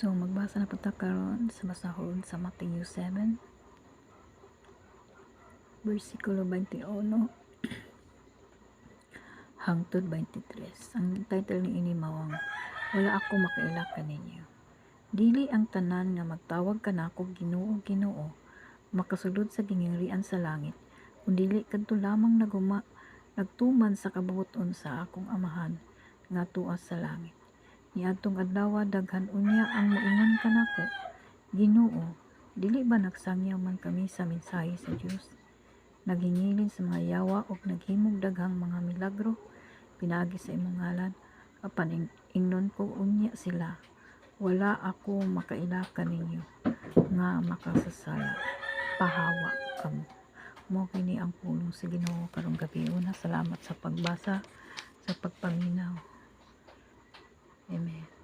So magbasa na punta karon sa basahon sa Mateo 7 versikulo 21 hangtod 23. Ang title ni ini mawang wala ako makaila kaninyo. Dili ang tanan nga magtawag kanako Ginoo Ginoo makasulod sa gingharian sa langit, kundili kadto lamang nagtuman sa kabubuton sa akong amahan nga tuwa sa langit. Niadtong adlaw daghan unya ang moingon kanako, Ginoo, dili ba nagsangyaw man kami sa mensahe sa Dios? Naghingilin sa mga yawa ug naghimog daghang mga milagro pinaagi sa imong ngalan. Apan ingnon ko unya sila, wala ako makaila kaninyo nga makasasala, pahawa kamo. Mo kini ang pulong sa Ginoo karong gabi. Una, salamat sa pagbasa, sa pagpaminaw. Amen.